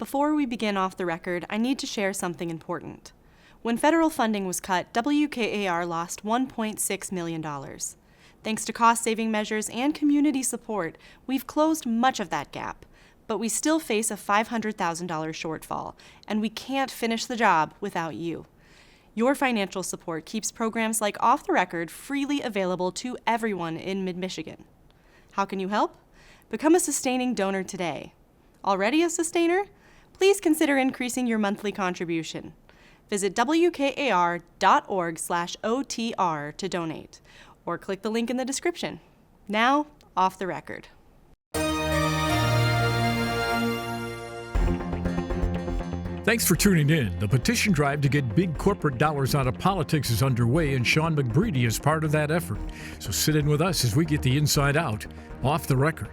Before we begin Off the Record, I need to share something important. When federal funding was cut, WKAR lost $1.6 million. Thanks to cost-saving measures and community support, we've closed much of that gap. But we still face a $500,000 shortfall, and we can't finish the job without you. Your financial support keeps programs like Off the Record freely available to everyone in Mid-Michigan. How can you help? Become a sustaining donor today. Already a sustainer? Please consider increasing your monthly contribution. Visit WKAR.org/OTR to donate, or click the link in the description. Now, Off the Record. Thanks for tuning in. The petition drive to get big corporate dollars out of politics is underway, and Sean McBreedy is part of that effort. So sit in with us as we get the inside out, Off the Record.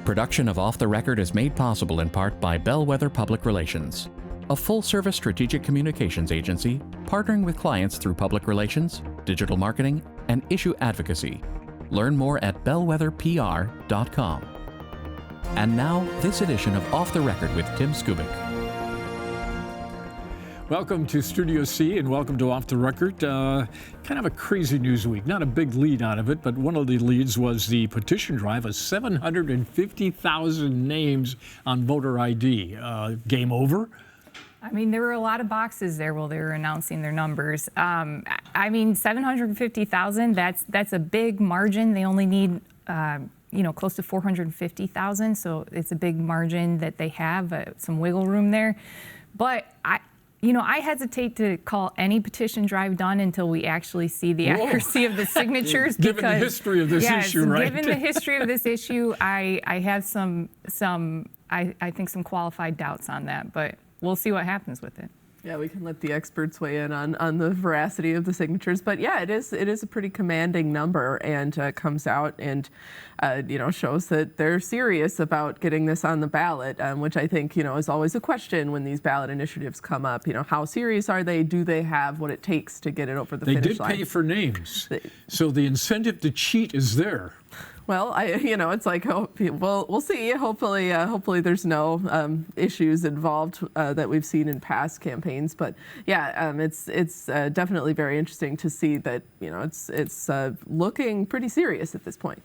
Production of Off the Record is made possible in part by Bellwether Public Relations, a full-service strategic communications agency partnering with clients through public relations, digital marketing, and issue advocacy. Learn more at bellwetherpr.com. And now, this edition of Off the Record with Tim Skubic. Welcome to Studio C and welcome to Off the Record. Kind of a crazy news week. Not a big lead out of it, but one of the leads was the petition drive of 750,000 names on voter ID. Game over? I mean, there were a lot of boxes there while they were announcing their numbers. I mean, 750,000, that's a big margin. They only need close to 450,000, so it's a big margin that they have, some wiggle room there. But I hesitate to call any petition drive done until we actually see the accuracy of the signatures. Given the history of this issue, right? Given the history of this issue, I have some qualified doubts on that, but we'll see what happens with it. Yeah, we can let the experts weigh in on the veracity of the signatures. But yeah, it is a pretty commanding number, and comes out and shows that they're serious about getting this on the ballot, which I think is always a question when these ballot initiatives come up. How serious are they? Do they have what it takes to get it over the finish line? They did pay for names, so the incentive to cheat is there. Well, it's like, we'll see. Hopefully there's no issues involved that we've seen in past campaigns. But yeah, it's definitely very interesting to see that it's looking pretty serious at this point.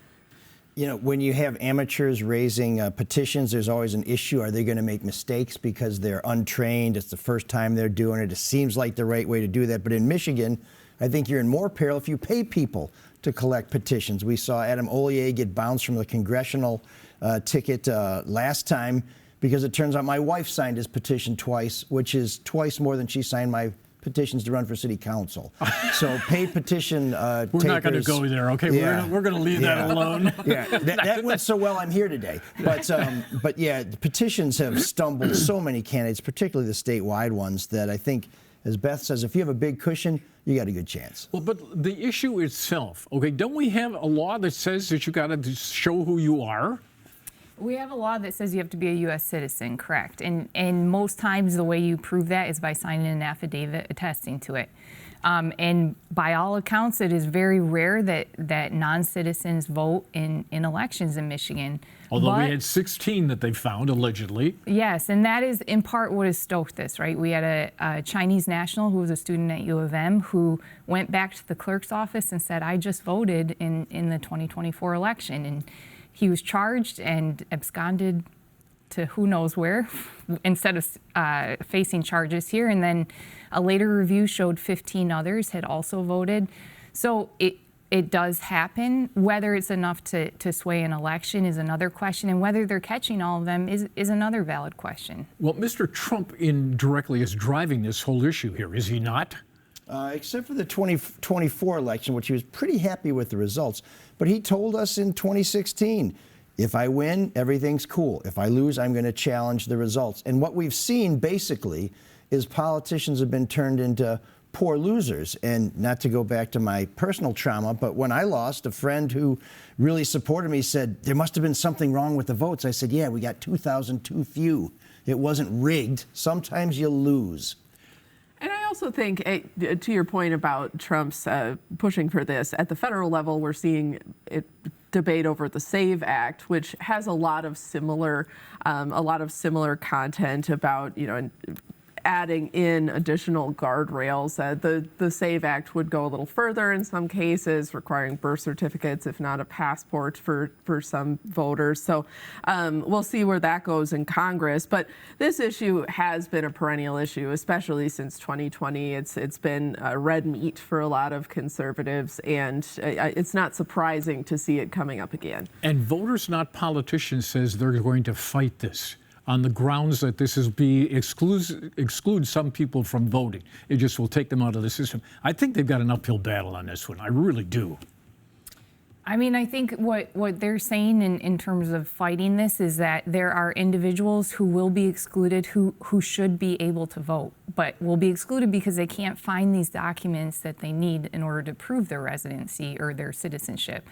When you have amateurs raising petitions, there's always an issue. Are they going to make mistakes because they're untrained? It's the first time they're doing it. It seems like the right way to do that. But in Michigan, I think you're in more peril if you pay people to collect petitions. We saw Adam Ollier get bounced from the congressional ticket last time because it turns out my wife signed his petition twice, which is twice more than she signed my petitions to run for city council. So paid petition We're not going to go there, okay? Yeah. We're going to leave that alone. Yeah, that went so well I'm here today. But yeah, the petitions have stumbled so many candidates, particularly the statewide ones, that I think, as Beth says, if you have a big cushion, you got a good chance. Well, but the issue itself, okay, don't we have a law that says that you got to show who you are? We have a law that says you have to be a U.S. citizen, correct? And most times the way you prove that is by signing an affidavit attesting to it. And by all accounts, it is very rare that non-citizens vote in elections in Michigan. Although we had 16 that they found, allegedly. Yes, and that is in part what has stoked this, right? We had a Chinese national who was a student at U of M who went back to the clerk's office and said, I just voted in the 2024 election. And he was charged and absconded to who knows where instead of facing charges here. And then a later review showed 15 others had also voted. So it does happen. Whether it's enough to sway an election is another question, and whether they're catching all of them is another valid question. Well, Mr. Trump indirectly is driving this whole issue here, is he not? Except for the 2024 election, which he was pretty happy with the results. But he told us in 2016, if I win, everything's cool. If I lose, I'm going to challenge the results. And what we've seen, basically, is politicians have been turned into poor losers. And not to go back to my personal trauma, but when I lost, a friend who really supported me said, there must have been something wrong with the votes. I said, yeah, we got 2,000 too few. It wasn't rigged. Sometimes you lose. And I also think, to your point about Trump's pushing for this, at the federal level, we're seeing it debate over the SAVE Act, which has a lot of similar content about, adding in additional guardrails. The SAVE Act would go a little further in some cases, requiring birth certificates, if not a passport for some voters. So we'll see where that goes in Congress. But this issue has been a perennial issue, especially since 2020. It's been red meat for a lot of conservatives, and it's not surprising to see it coming up again. And Voters Not Politicians says they're going to fight this on the grounds that this is exclude some people from voting. It just will take them out of the system. I think they've got an uphill battle on this one. I really do. I mean, I think what they're saying in terms of fighting this is that there are individuals who will be excluded who should be able to vote, but will be excluded because they can't find these documents that they need in order to prove their residency or their citizenship.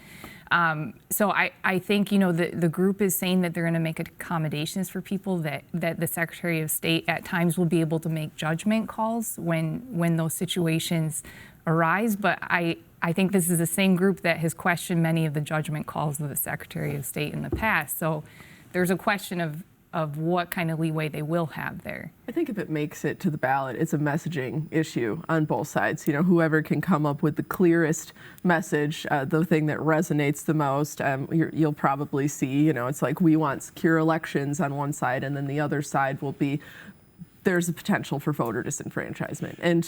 So I think, the group is saying that they're going to make accommodations for people, that the Secretary of State at times will be able to make judgment calls when those situations arise. But I think this is the same group that has questioned many of the judgment calls of the Secretary of State in the past. So there's a question of what kind of leeway they will have there. I think if it makes it to the ballot, it's a messaging issue on both sides. Whoever can come up with the clearest message, the thing that resonates the most, you'll probably see, it's like we want secure elections on one side, and then the other side will be there's a potential for voter disenfranchisement. And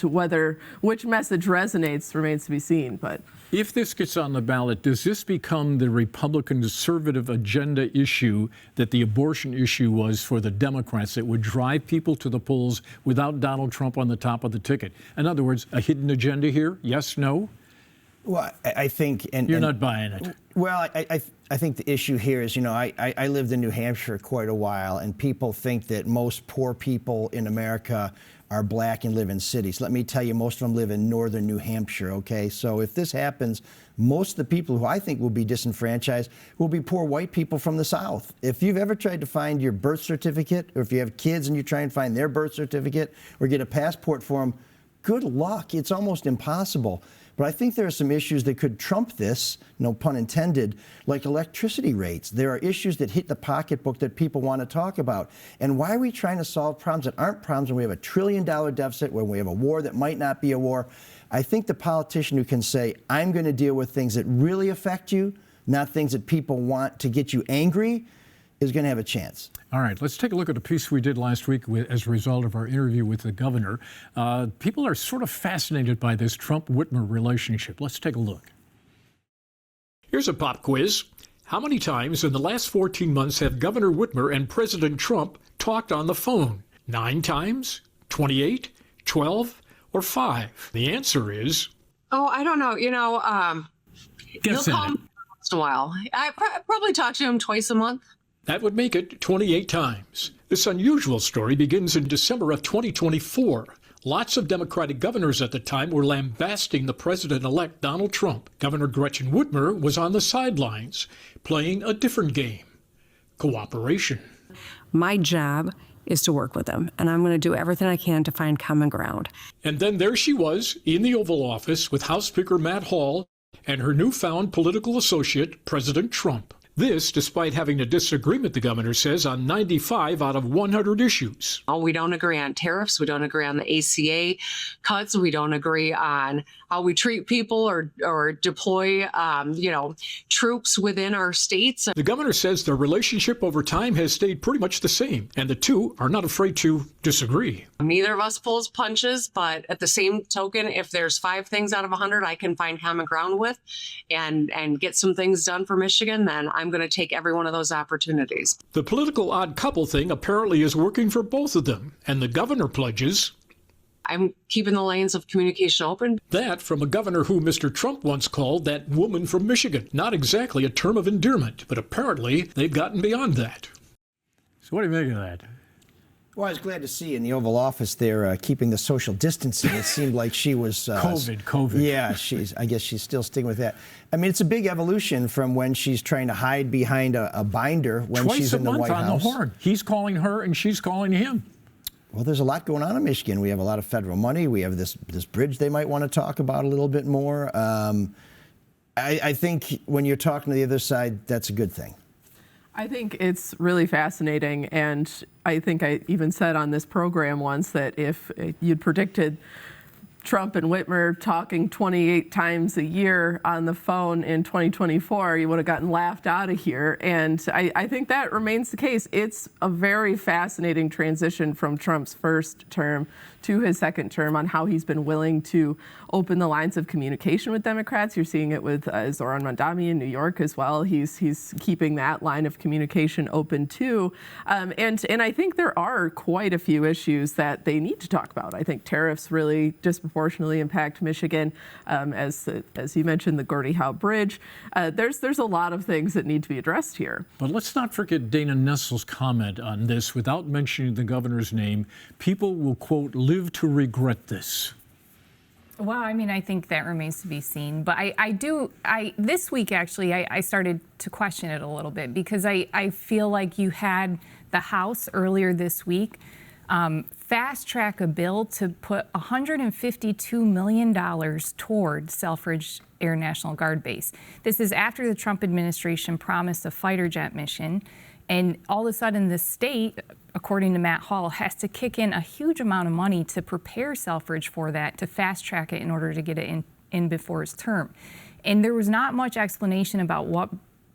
which message resonates remains to be seen. But if this gets on the ballot, does this become the Republican conservative agenda issue that the abortion issue was for the Democrats, that would drive people to the polls without Donald Trump on the top of the ticket? In other words, a hidden agenda here? Yes, no? Well, I think... You're not buying it. Well, I think the issue here is, I lived in New Hampshire quite a while, and people think that most poor people in America are black and live in cities. Let me tell you, most of them live in northern New Hampshire, okay? So if this happens, most of the people who I think will be disenfranchised will be poor white people from the South. If you've ever tried to find your birth certificate, or if you have kids and you try and find their birth certificate or get a passport for them, good luck. It's almost impossible. But I think there are some issues that could trump this, no pun intended, like electricity rates. There are issues that hit the pocketbook that people want to talk about. And why are we trying to solve problems that aren't problems when we have a $1 trillion deficit, when we have a war that might not be a war? I think the politician who can say, I'm going to deal with things that really affect you, not things that people want to get you angry, is going to have a chance. All right, let's take a look at a piece we did last week as a result of our interview with the governor. People are sort of fascinated by this Trump-Whitmer relationship. Let's take a look. Here's a pop quiz. How many times in the last 14 months have Governor Whitmer and President Trump talked on the phone? 9 times? 28? 12? Or 5? The answer is... Oh, I don't know. Guess he'll call me once in a while. I probably talk to him twice a month. That would make it 28 times. This unusual story begins in December of 2024. Lots of Democratic governors at the time were lambasting the president-elect Donald Trump. Governor Gretchen Whitmer was on the sidelines, playing a different game: cooperation. My job is to work with them, and I'm going to do everything I can to find common ground. And then there she was in the Oval Office with House Speaker Matt Hall and her newfound political associate, President Trump. This despite having a disagreement, the governor says, on 95 out of 100 issues. Oh, we don't agree on tariffs. We don't agree on the ACA cuts. We don't agree on how we treat people or deploy, troops within our states. The governor says their relationship over time has stayed pretty much the same, and the two are not afraid to disagree. Neither of us pulls punches, but at the same token, if there's 5 things out of 100 I can find common ground with and get some things done for Michigan, then I'm going to take every one of those opportunities. The political odd couple thing apparently is working for both of them, and the governor pledges... I'm keeping the lanes of communication open. That from a governor who Mr. Trump once called that woman from Michigan. Not exactly a term of endearment, but apparently they've gotten beyond that. So what do you make of that? Well, I was glad to see in the Oval Office there keeping the social distancing. It seemed like she was... COVID. Yeah, I guess she's still sticking with that. I mean, it's a big evolution from when she's trying to hide behind a binder when she's in the White House. Twice a month on the horn. He's calling her and she's calling him. Well, there's a lot going on in Michigan. We have a lot of federal money. We have this bridge they might want to talk about a little bit more. I think when you're talking to the other side, that's a good thing. I think it's really fascinating, and I think I even said on this program once that if you'd predicted Trump and Whitmer talking 28 times a year on the phone in 2024, you would have gotten laughed out of here. And I think that remains the case. It's a very fascinating transition from Trump's first term to his second term on how he's been willing to open the lines of communication with Democrats. You're seeing it with Zoran Mandami in New York as well. He's keeping that line of communication open too. And I think there are quite a few issues that they need to talk about. I think tariffs really disproportionately impact Michigan. As you mentioned, the Gordie Howe Bridge. There's a lot of things that need to be addressed here. But let's not forget Dana Nessel's comment on this. Without mentioning the governor's name, people will, quote, live to regret this. Well, I mean, I think that remains to be seen. But this week, actually, I started to question it a little bit because I feel like you had the House earlier this week fast track a bill to put $152 million toward Selfridge Air National Guard Base. This is after the Trump administration promised a fighter jet mission. And all of a sudden, the state, according to Matt Hall, has to kick in a huge amount of money to prepare Selfridge for that, to fast track it in order to get it in before his term. And there was not much explanation about what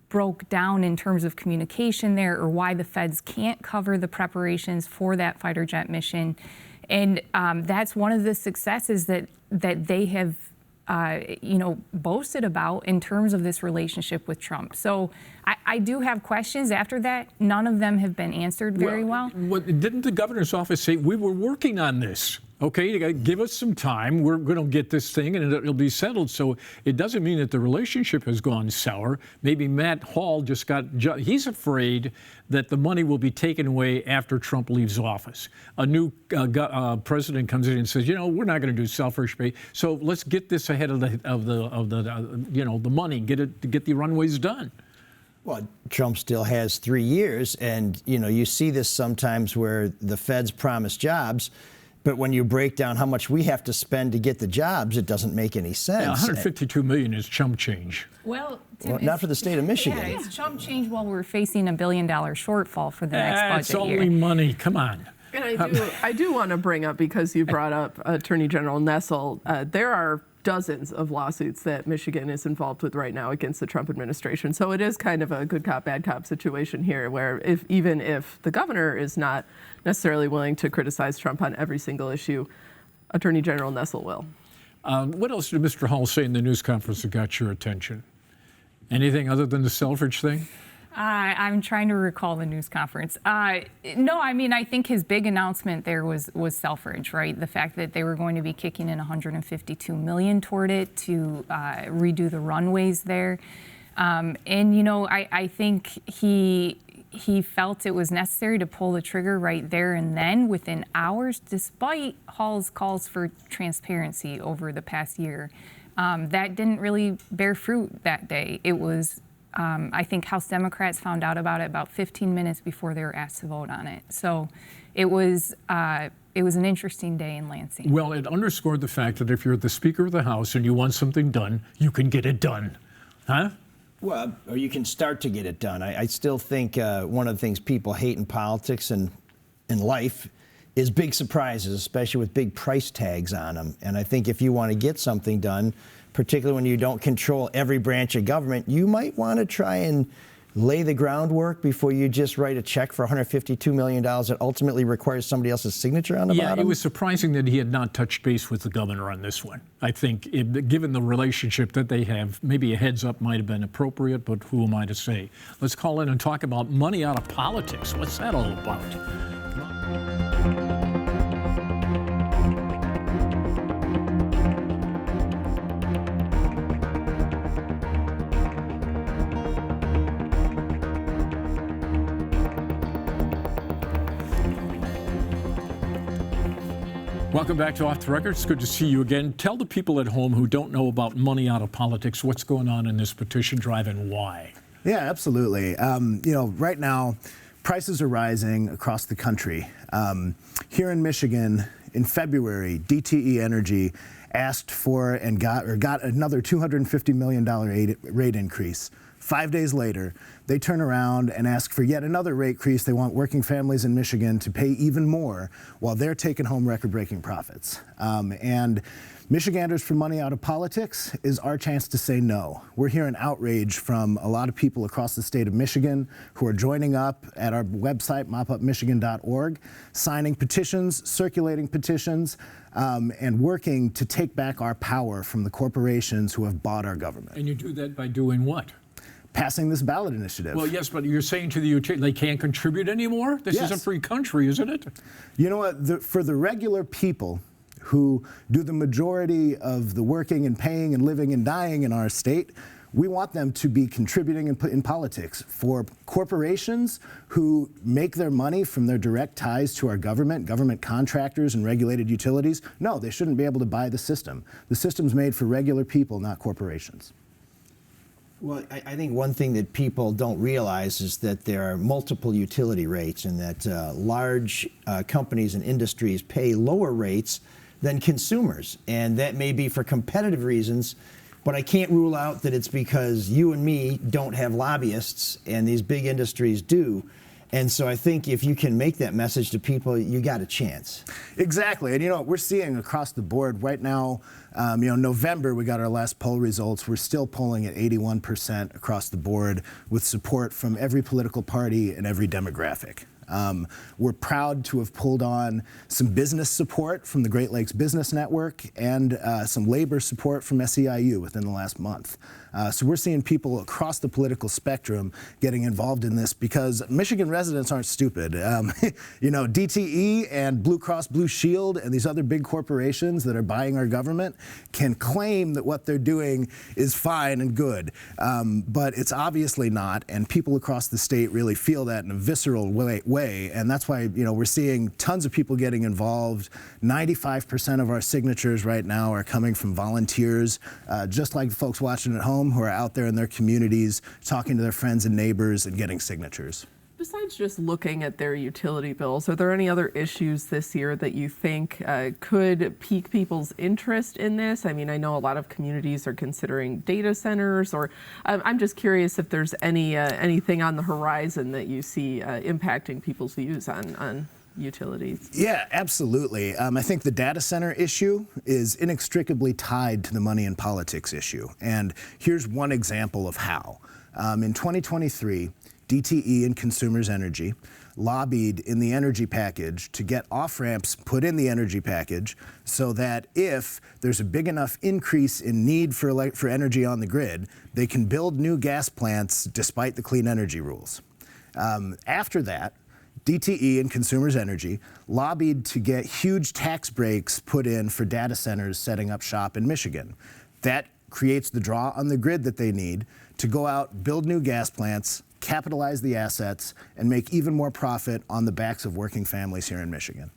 broke down in terms of communication there or why the feds can't cover the preparations for that fighter jet mission. And that's one of the successes that they have boasted about in terms of this relationship with Trump. So I do have questions after that. None of them have been answered very well. Didn't the governor's office say, we were working on this? Okay, you gotta give us some time. We're going to get this thing and it'll be settled. So it doesn't mean that the relationship has gone sour. Maybe Matt Hall he's afraid that the money will be taken away after Trump leaves office. A new president comes in and says, we're not going to do Selfridge Bay. So let's get this ahead of the money, get the runways done. Well, Trump still has 3 years, and you see this sometimes where the feds promise jobs, but when you break down how much we have to spend to get the jobs, it doesn't make any sense. Yeah, $152 million is chump change. Well, Tim, not for the state of Michigan. Yeah, it's chump change while we're facing $1 billion shortfall for the next budget It's only money. Come on. And I do want to bring up, because you brought up Attorney General Nessel, there are dozens of lawsuits that Michigan is involved with right now against the Trump administration. So it is kind of a good cop, bad cop situation here, where even if the governor is not necessarily willing to criticize Trump on every single issue, Attorney General Nessel will. What else did Mr. Hall say in the news conference that got your attention? Anything other than the Selfridge thing? I'm trying to recall the news conference. No, I mean, I think his big announcement there was Selfridge, right? The fact that they were going to be kicking in $152 million toward it to redo the runways there. I think he felt it was necessary to pull the trigger right there and then within hours, despite Hall's calls for transparency over the past year. That didn't really bear fruit that day. It was I think House Democrats found out about it about 15 minutes before they were asked to vote on it. So it was an interesting day in Lansing. Well, it underscored the fact that if you're the Speaker of the House and you want something done, you can get it done. Huh? Well, or you can start to get it done. I still think one of the things people hate in politics and in life is big surprises, especially with big price tags on them. And I think if you want to get something done, particularly when you don't control every branch of government, you might want to try and lay the groundwork before you just write a check for $152 million that ultimately requires somebody else's signature on the bottom. Yeah, it was surprising that he had not touched base with the governor on this one. I think, given the relationship that they have, maybe a heads up might have been appropriate, but who am I to say? Let's call in and talk about money out of politics. What's that all about? Come on. Welcome back to Off the Record. It's good to see you again. Tell the people at home who don't know about money out of politics what's going on in this petition drive and why. Yeah, absolutely. Right now, prices are rising across the country. Here in Michigan, in February, DTE Energy asked for and got another $250 million rate increase. 5 days later, they turn around and ask for yet another rate increase. They want working families in Michigan to pay even more while they're taking home record-breaking profits. And Michiganders for Money Out of Politics is our chance to say no. We're hearing outrage from a lot of people across the state of Michigan who are joining up at our website, mopupmichigan.org, signing petitions, circulating petitions, and working to take back our power from the corporations who have bought our government. And you do that by doing what? Passing this ballot initiative. Well, yes, but you're saying to the utility they can't contribute anymore? This is a free country, isn't it? You know what? For the regular people who do the majority of the working and paying and living and dying in our state, we want them to be contributing in politics. For corporations who make their money from their direct ties to our government contractors and regulated utilities, no, they shouldn't be able to buy the system. The system's made for regular people, not corporations. Well, I think one thing that people don't realize is that there are multiple utility rates and that large companies and industries pay lower rates than consumers. And that may be for competitive reasons, but I can't rule out that it's because you and me don't have lobbyists and these big industries do. And so I think if you can make that message to people, you got a chance. Exactly. And, you know, we're seeing across the board right now, November, we got our last poll results. We're still polling at 81% across the board with support from every political party and every demographic. We're proud to have pulled on some business support from the Great Lakes Business Network and some labor support from SEIU within the last month. So we're seeing people across the political spectrum getting involved in this because Michigan residents aren't stupid. You know, DTE and Blue Cross Blue Shield and these other big corporations that are buying our government can claim that what they're doing is fine and good, but it's obviously not, and people across the state really feel that in a visceral way, and that's why, you know, we're seeing tons of people getting involved. 95% of our signatures right now are coming from volunteers, just like folks watching at home who are out there in their communities talking to their friends and neighbors and getting signatures. Besides just looking at their utility bills, are there any other issues this year that you think could pique people's interest in this? I mean, I know a lot of communities are considering data centers, or I'm just curious if there's anything on the horizon that you see impacting people's views on utilities. Yeah, absolutely. I think the data center issue is inextricably tied to the money in politics issue. And here's one example of how. In 2023, DTE and Consumers Energy lobbied in the energy package to get off-ramps put in the energy package so that if there's a big enough increase in need for energy on the grid, they can build new gas plants despite the clean energy rules. After that, DTE and Consumers Energy lobbied to get huge tax breaks put in for data centers setting up shop in Michigan. That creates the draw on the grid that they need to go out, build new gas plants, capitalize the assets, and make even more profit on the backs of working families here in Michigan.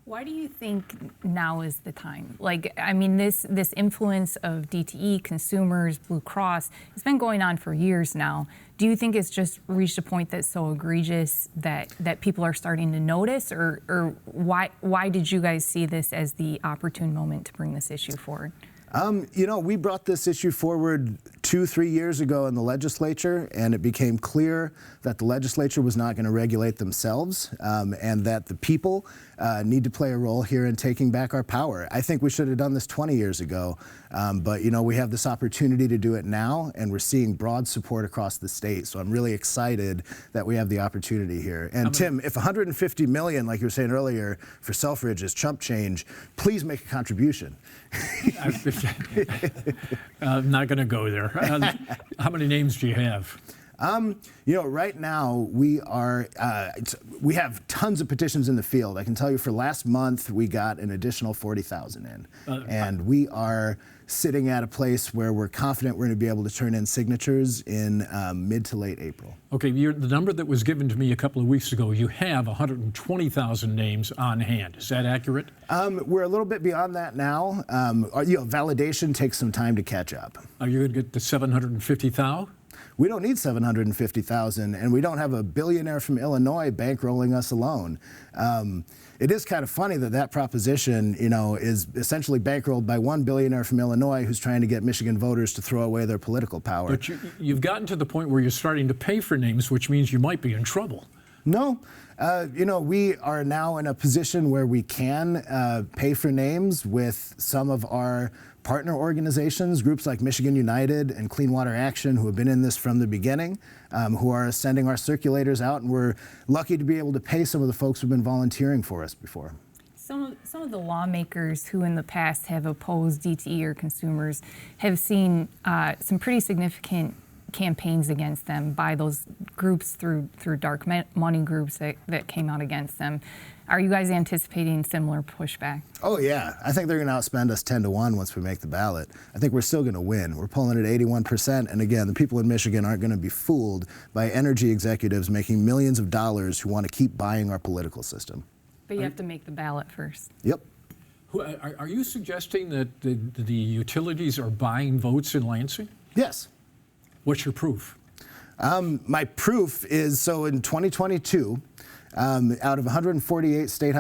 Why do you think now is the time? Like, I mean, this influence of DTE, consumers, Blue Cross, it's been going on for years now. Do you think it's just reached a point that's so egregious that people are starting to notice, or why did you guys see this as the opportune moment to bring this issue forward? You know, we brought this issue forward 2-3 years ago in the legislature, and it became clear that the legislature was not going to regulate themselves, and that the people need to play a role here in taking back our power. I think we should have done this 20 years ago, but you know, we have this opportunity to do it now, and we're seeing broad support across the state. So I'm really excited that we have the opportunity here. And Tim, if 150 million, like you were saying earlier, for Selfridge is chump change, please make a contribution. I'm not going to go there. How many names do you have? You know, right now we have tons of petitions in the field. I can tell you for last month we got an additional 40,000 in, and we are sitting at a place where we're confident we're going to be able to turn in signatures in mid to late April. Okay, the number that was given to me a couple of weeks ago, you have 120,000 names on hand. Is that accurate? We're a little bit beyond that now. You know, validation takes some time to catch up. Are you going to get to 750,000? We don't need 750,000, and we don't have a billionaire from Illinois bankrolling us alone. It is kind of funny that that proposition, is essentially bankrolled by one billionaire from Illinois who's trying to get Michigan voters to throw away their political power. But you've gotten to the point where you're starting to pay for names, which means you might be in trouble. No. We are now in a position where we can pay for names with some of our partner organizations, groups like Michigan United and Clean Water Action, who have been in this from the beginning, who are sending our circulators out, and we're lucky to be able to pay some of the folks who've been volunteering for us before. Some of the lawmakers who in the past have opposed DTE or consumers have seen some pretty significant campaigns against them by those groups through dark money groups that came out against them. Are you guys anticipating similar pushback? Oh yeah, I think they're going to outspend us 10 to 1 once we make the ballot. I think we're still going to win. We're polling at 81%, and again, the people in Michigan aren't going to be fooled by energy executives making millions of dollars who want to keep buying our political system. But you have to make the ballot first. Yep. Are you suggesting that the utilities are buying votes in Lansing? Yes. What's your proof? My proof is, so in 2022, out of 148 state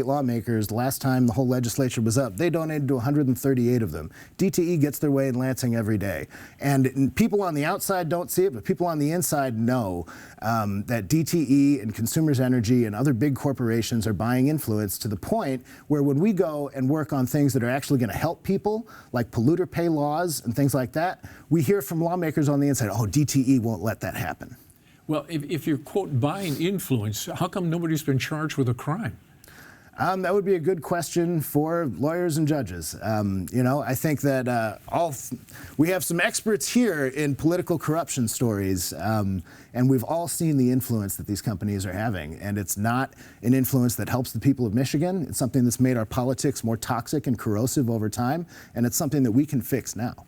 lawmakers, the last time the whole legislature was up, they donated to 138 of them. DTE gets their way in Lansing every day. And people on the outside don't see it, but people on the inside know that DTE and Consumers Energy and other big corporations are buying influence to the point where when we go and work on things that are actually going to help people, like polluter pay laws and things like that, we hear from lawmakers on the inside, oh, DTE won't let that happen. Well, if you're, quote, buying influence, how come nobody's been charged with a crime? That would be a good question for lawyers and judges. I think that we have some experts here in political corruption stories, and we've all seen the influence that these companies are having. And it's not an influence that helps the people of Michigan. It's something that's made our politics more toxic and corrosive over time, and it's something that we can fix now.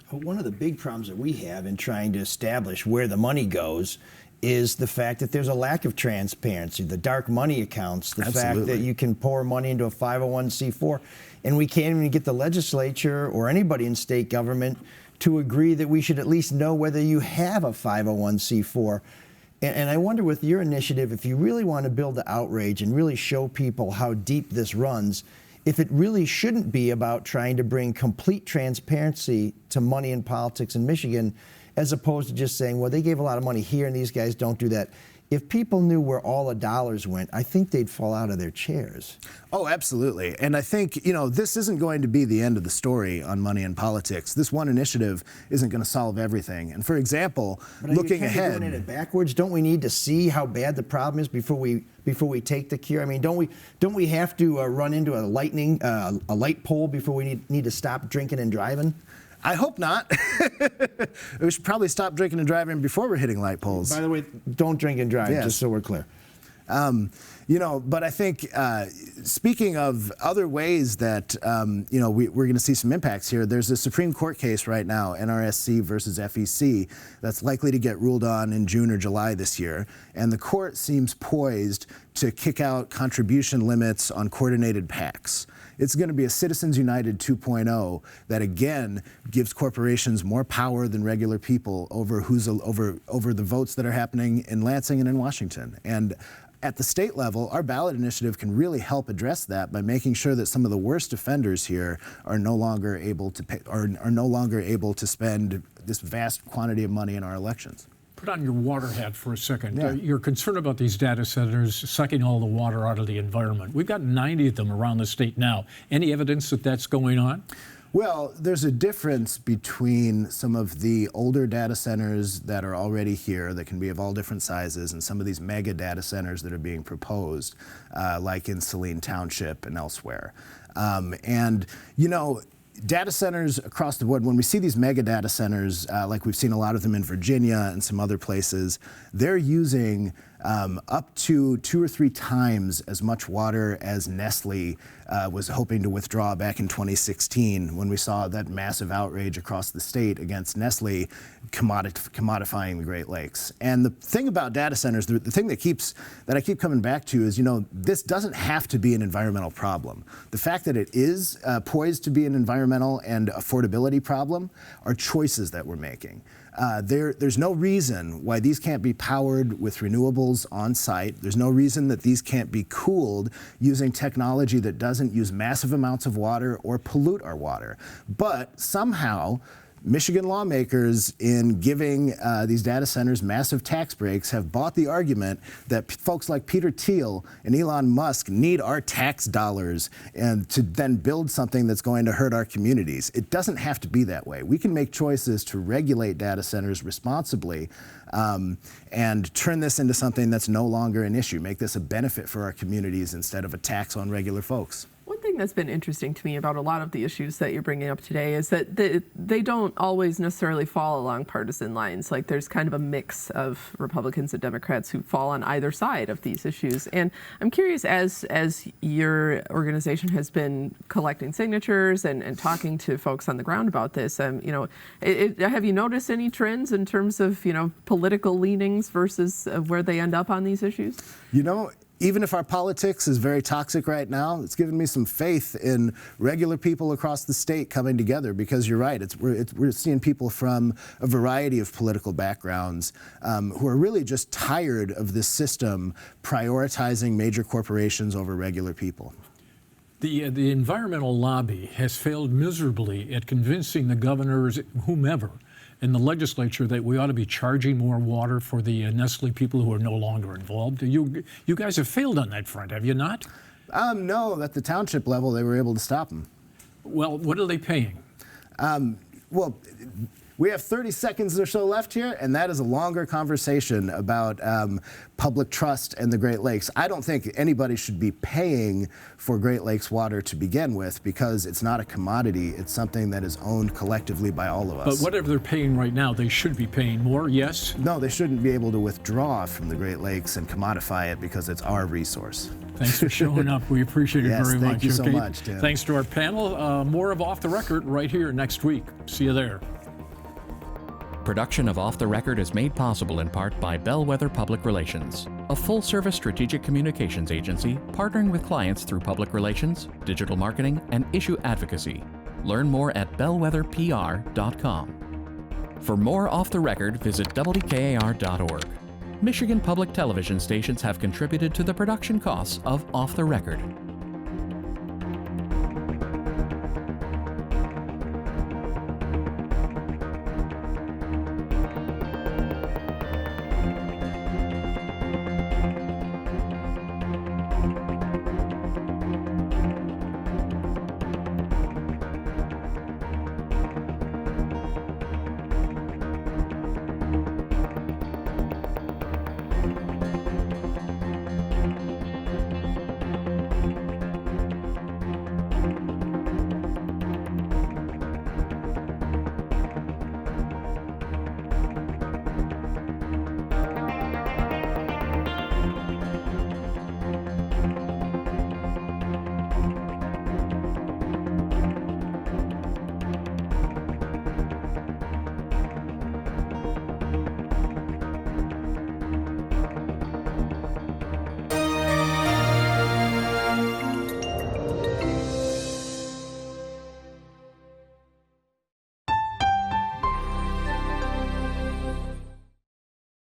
One of the big problems that we have in trying to establish where the money goes is the fact that there's a lack of transparency, the dark money accounts, the fact that you can pour money into a 501c4, and we can't even get the legislature or anybody in state government to agree that we should at least know whether you have a 501c4. And I wonder with your initiative, if you really want to build the outrage and really show people how deep this runs, if it really shouldn't be about trying to bring complete transparency to money in politics in Michigan, as opposed to just saying, well, they gave a lot of money here and these guys don't do that. If people knew where all the dollars went, I think they'd fall out of their chairs. Oh, absolutely. And I think, this isn't going to be the end of the story on money in politics. This one initiative isn't going to solve everything. And for example, looking ahead, doing it backwards, don't we need to see how bad the problem is before we take the cure? I mean, don't we have to run into a light pole before we need to stop drinking and driving? I hope not. We should probably stop drinking and driving before we're hitting light poles. By the way, don't drink and drive, yes. Just so we're clear. But I think speaking of other ways that, we're going to see some impacts here, there's a Supreme Court case right now, NRSC versus FEC, that's likely to get ruled on in June or July this year. And the court seems poised to kick out contribution limits on coordinated PACs. It's going to be a Citizens United 2.0 that again gives corporations more power than regular people over over the votes that are happening in Lansing and in Washington. And at the state level, our ballot initiative can really help address that by making sure that some of the worst offenders here are no longer able to pay, are no longer able to spend this vast quantity of money in our elections. Put on your water hat for a second. Yeah. You're concerned about these data centers sucking all the water out of the environment. We've got 90 of them around the state now. Any evidence that that's going on? Well, there's a difference between some of the older data centers that are already here that can be of all different sizes and some of these mega data centers that are being proposed, like in Saline Township and elsewhere. Data centers across the board, when we see these mega data centers, like we've seen a lot of them in Virginia and some other places, they're using up to 2 or 3 times as much water as Nestle was hoping to withdraw back in 2016 when we saw that massive outrage across the state against Nestle commodifying the Great Lakes. And the thing about data centers, the thing that I keep coming back to is, this doesn't have to be an environmental problem. The fact that it is poised to be an environmental and affordability problem are choices that we're making. There's no reason why these can't be powered with renewables on site. There's no reason that these can't be cooled using technology that doesn't use massive amounts of water or pollute our water. But somehow, Michigan lawmakers, in giving these data centers massive tax breaks, have bought the argument that folks like Peter Thiel and Elon Musk need our tax dollars and to then build something that's going to hurt our communities. It doesn't have to be that way. We can make choices to regulate data centers responsibly and turn this into something that's no longer an issue, make this a benefit for our communities instead of a tax on regular folks. One thing that's been interesting to me about a lot of the issues that you're bringing up today is that they don't always necessarily fall along partisan lines. Like there's kind of a mix of Republicans and Democrats who fall on either side of these issues. And I'm curious, as your organization has been collecting signatures and talking to folks on the ground about this, have you noticed any trends in terms of political leanings versus where they end up on these issues? Even if our politics is very toxic right now, it's given me some faith in regular people across the state coming together, because you're right, we're seeing people from a variety of political backgrounds who are really just tired of this system prioritizing major corporations over regular people. The environmental lobby has failed miserably at convincing the governors, whomever, in the legislature that we ought to be charging more water for the Nestle people who are no longer involved. You guys have failed on that front, have you not? No, at the township level, they were able to stop them. Well, what are they paying? Well, we have 30 seconds or so left here, and that is a longer conversation about public trust and the Great Lakes. I don't think anybody should be paying for Great Lakes water to begin with, because it's not a commodity. It's something that is owned collectively by all of us. But whatever they're paying right now, they should be paying more, yes? No, they shouldn't be able to withdraw from the Great Lakes and commodify it because it's our resource. Thanks for showing up. We appreciate it very much. Thank you so much, Tim. Thanks to our panel. More of Off the Record right here next week. See you there. Production of Off the Record is made possible in part by Bellwether Public Relations, a full-service strategic communications agency partnering with clients through public relations, digital marketing, and issue advocacy. Learn more at bellwetherpr.com. For more Off the Record, visit WKAR.org. Michigan public television stations have contributed to the production costs of Off the Record.